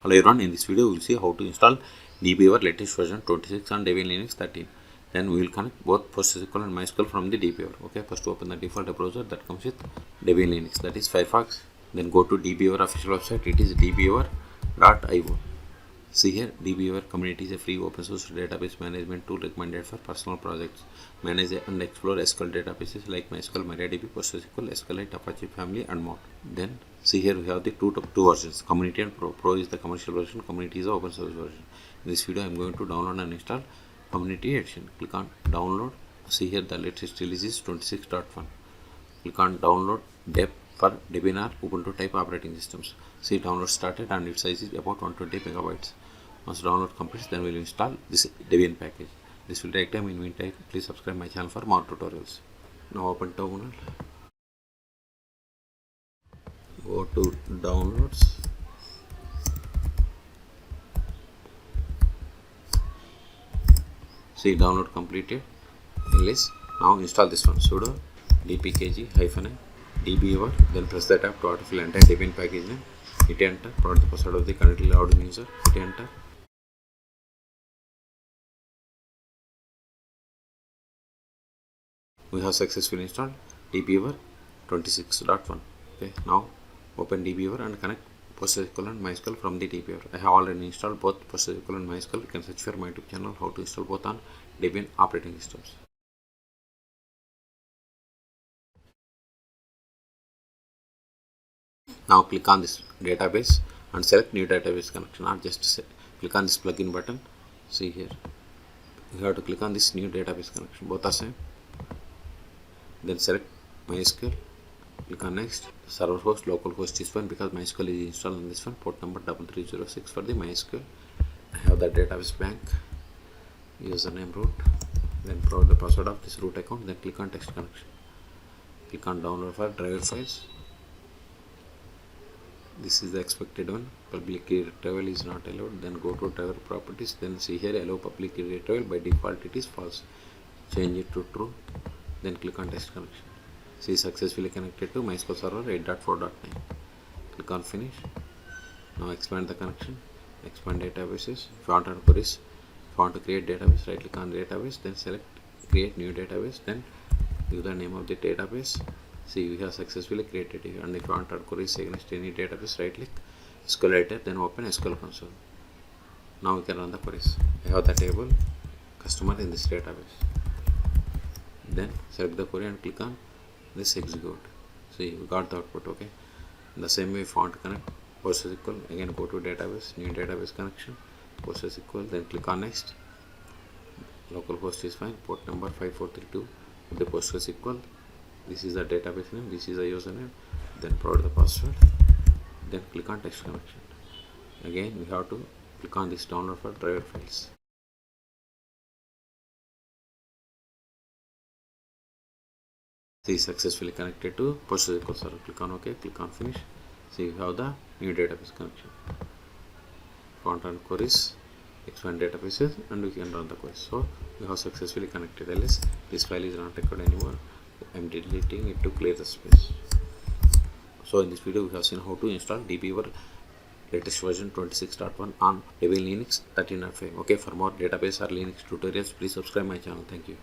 Hello everyone, in this video we will see how to install DBeaver latest version 26 on Debian Linux 13. Then we will connect both PostgreSQL and MySQL from the DBeaver. Okay, first open the default browser that comes with Debian Linux, that is Firefox. Then go to DBeaver official website, it is dbeaver.io. See here, DBeaver community is a free open source database management tool recommended for personal projects. Manage and explore SQL databases like MySQL, MariaDB, PostgreSQL, SQLite, Apache family and more. Then see here we have the two versions, community and pro. Pro is the commercial version, community is the open source version. In this video I am going to download and install community edition. Click on download. See here the latest release is 26.1. Click on download deb for Debian or Ubuntu type operating systems. See, download started and its size is about 120 megabytes. Once download completes, then we will install this Debian package. This will take time. In meantime, please subscribe my channel for more tutorials. Now open terminal. Go to downloads. See, download completed. List. Now install this one. Sudo dpkg-n DBeaver, then press the tab to autofill entire Debian package name. Hit enter. Provide the password of the currently logged user. Hit enter. We have successfully installed DBeaver 26.1. Okay, now open DBeaver and connect PostgreSQL and MySQL from the DBeaver. I have already installed both PostgreSQL and MySQL. You can search for my YouTube channel how to install both on Debian operating systems. Now click on this database and select new database connection, or just click on this plugin button. See here, you have to click on this new database connection, both are same. Then select MySQL, click on next. Server host, local host is fine because MySQL is installed on this one. Port number 3306 for the MySQL. I have the database blank, username root, then provide the password of this root account, then click on text connection. Click on download file, driver files. This is the expected one. Public retrieval is not allowed. Then go to driver properties. Then see here allow public retrieval. By default it is false. Change it to true. Then click on test connection. See, successfully connected to MySQL server 8.4.9. Click on finish. Now expand the connection. Expand databases. If you want to queries, if you want to create database, right click on database. Then select create new database. Then give the name of the database. See, we have successfully created it, and if you want to add queries against any database, right click SQLite, then open SQL console. Now we can run the queries. I have the table customer in this database. Then select the query and click on this execute. See, we got the output. Okay. In the same way, if you want to connect PostgreSQL, again go to database, new database connection, PostgreSQL, then click on next. Local host is fine. Port number 5432 with the PostgreSQL. This is the database name, this is the username, then provide the password, then click on text connection. Again we have to click on this download for driver files. See, successfully connected to PostgreSQL server. Click on OK, click on finish. See, you have the new database connection. Want to run queries, expand databases, and we can run the queries. So we have successfully connected. Else this file is not required anymore. I'm deleting it to clear the space. So in this video we have seen how to install DBeaver latest version 26.1 on Debian Linux 13.5. Okay, for more database or Linux tutorials, please subscribe my channel. Thank you.